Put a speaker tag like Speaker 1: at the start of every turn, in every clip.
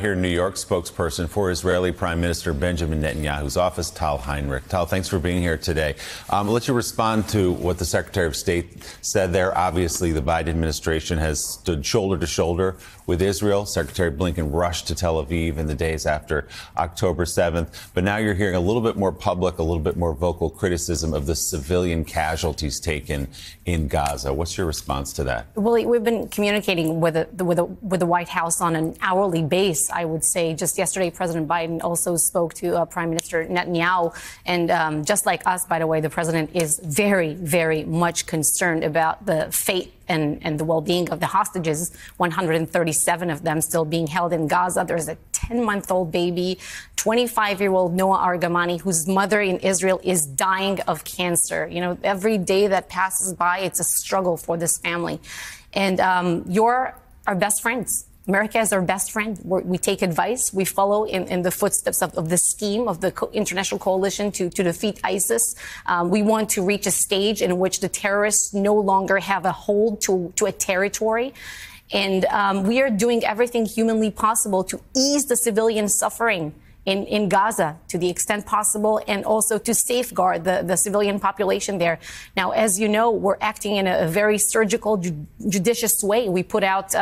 Speaker 1: here in New York, spokesperson for Israeli Prime Minister Benjamin Netanyahu's office, Tal Heinrich. Tal, thanks for being here today. I'll let you respond to what the Secretary of State said there. Obviously, the Biden administration has stood shoulder to shoulder with Israel. Secretary Blinken rushed to Tel Aviv in the days after October 7th. But now you're hearing a little bit more public, a little bit more vocal criticism of the civilian casualties taken in Gaza. What's your response to that?
Speaker 2: Well, we've been communicating with the White House on an hourly basis, I would say. Just yesterday, President Biden also spoke to Prime Minister Netanyahu. And just like us, by the way, the president is very, very much concerned about the fate and the well-being of the hostages, 137 of them still being held in Gaza. There's a 10-month-old baby, 25-year-old Noah Argamani, whose mother in Israel is dying of cancer. You know, every day that passes by, it's a struggle for this family. And you're our best friends. America is our best friend. We take advice. We follow in the footsteps of the scheme of the international coalition to defeat ISIS. We want to reach a stage in which the terrorists no longer have a hold to a territory. And we are doing everything humanly possible to ease the civilian suffering in Gaza to the extent possible, and also to safeguard the civilian population there. Now, as you know, we're acting in a very surgical, judicious way. We put out,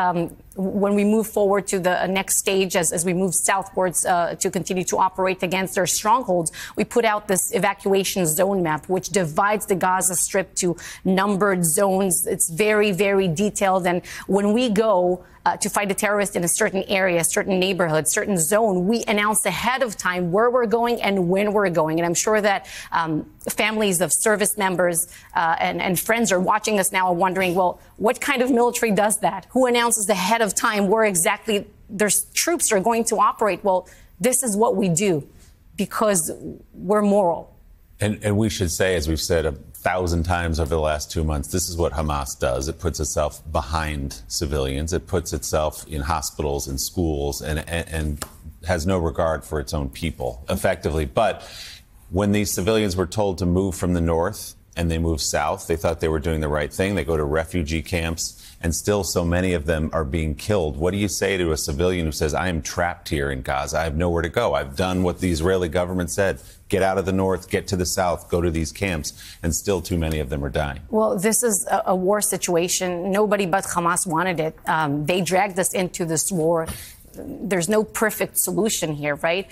Speaker 2: when we move forward to the next stage, as we move southwards to continue to operate against their strongholds, we put out this evacuation zone map, which divides the Gaza Strip to numbered zones. It's very, very detailed. And when we go to fight a terrorist in a certain area, certain neighborhood, certain zone, we announce ahead of time where we're going and when we're going. And I'm sure that families of service members and friends are watching us now and wondering, well, what kind of military does that? Who announces ahead of time where exactly their troops are going to operate? Well, this is what we do because we're moral.
Speaker 1: And we should say, as we've said 1,000 times over the last 2 months, this is what Hamas does. It puts itself behind civilians. It puts itself in hospitals and schools and has no regard for its own people, effectively. But when these civilians were told to move from the north and they move south, they thought they were doing the right thing. They go to refugee camps, and still so many of them are being killed. What do you say to a civilian who says, I am trapped here in Gaza, I have nowhere to go, I've done what the Israeli government said, get out of the north, get to the south, go to these camps, and still too many of them are dying? Well,
Speaker 2: this is a war situation. Nobody but Hamas wanted it. They dragged us into this war. There's no perfect solution here, right?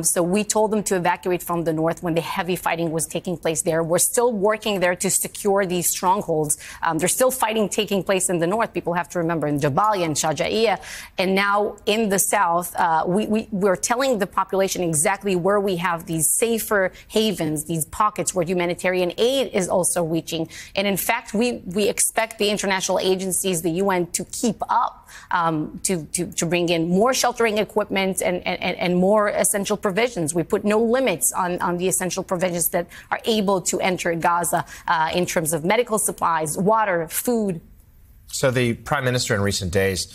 Speaker 2: So we told them to evacuate from the north when the heavy fighting was taking place there. We're still working there to secure these strongholds. There's still fighting taking place in the north. People have to remember in Jabalia and Shaja'iyah. And now in the south, we're telling the population exactly where we have these safer havens, these pockets where humanitarian aid is also reaching. And in fact, we expect the international agencies, the UN, to keep up, to bring in more sheltering equipment and more essential provisions. We put no limits on the essential provisions that are able to enter Gaza in terms of medical supplies, water, food.
Speaker 3: So the prime minister in recent days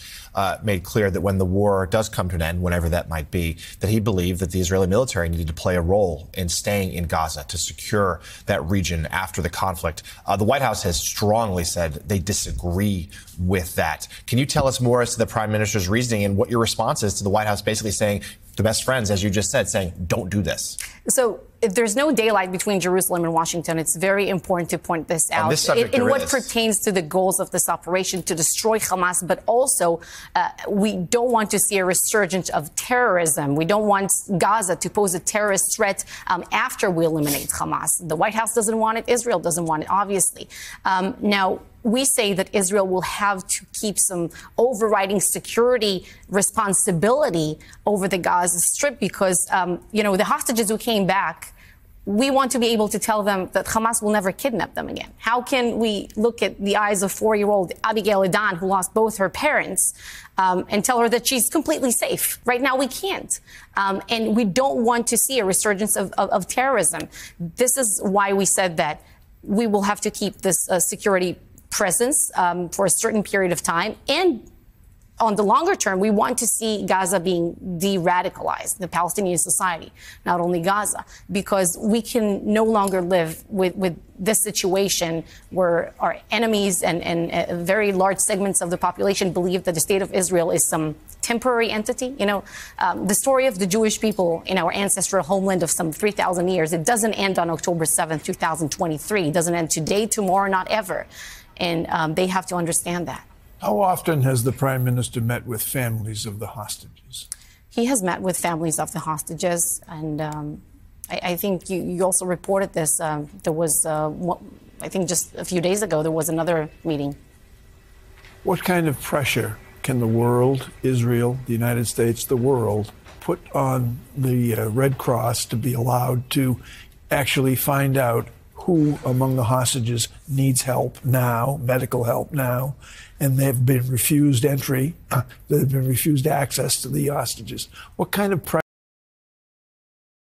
Speaker 3: made clear that when the war does come to an end, whenever that might be, that he believed that the Israeli military needed to play a role in staying in Gaza to secure that region after the conflict. The White House has strongly said they disagree with that. Can you tell us more as to the prime minister's reasoning and what your response is to the White House basically saying, the best friends, as you just said, saying, don't do this?
Speaker 2: So there's no daylight between Jerusalem and Washington. It's very important to point this out.
Speaker 3: This subject,
Speaker 2: in what pertains to the goals of this operation to destroy Hamas, but also we don't want to see a resurgence of terrorism. We don't want Gaza to pose a terrorist threat after we eliminate Hamas. The White House doesn't want it. Israel doesn't want it, obviously. Now, we say that Israel will have to keep some overriding security responsibility over the Gaza Strip because, you know, the hostages who came back, we want to be able to tell them that Hamas will never kidnap them again. How can we look at the eyes of 4-year-old Abigail Edan, who lost both her parents, and tell her that she's completely safe? Right now, we can't. And we don't want to see a resurgence of terrorism. This is why we said that we will have to keep this security presence for a certain period of time. And on the longer term, we want to see Gaza being de-radicalized, the Palestinian society, not only Gaza, because we can no longer live with this situation where our enemies and very large segments of the population believe that the state of Israel is some temporary entity. You know, the story of the Jewish people in our ancestral homeland of some 3,000 years, it doesn't end on October 7th, 2023. It doesn't end today, tomorrow, not ever. And they have to understand that.
Speaker 4: How often has the Prime Minister met with families of the hostages?
Speaker 2: He has met with families of the hostages, and I think you also reported this. There was, I think just a few days ago, there was another meeting.
Speaker 4: What kind of pressure can the world, Israel, the United States, the world, put on the Red Cross to be allowed to actually find out who among the hostages needs help now, medical help now, and they've been refused entry, they've been refused access to the hostages? What kind of pressure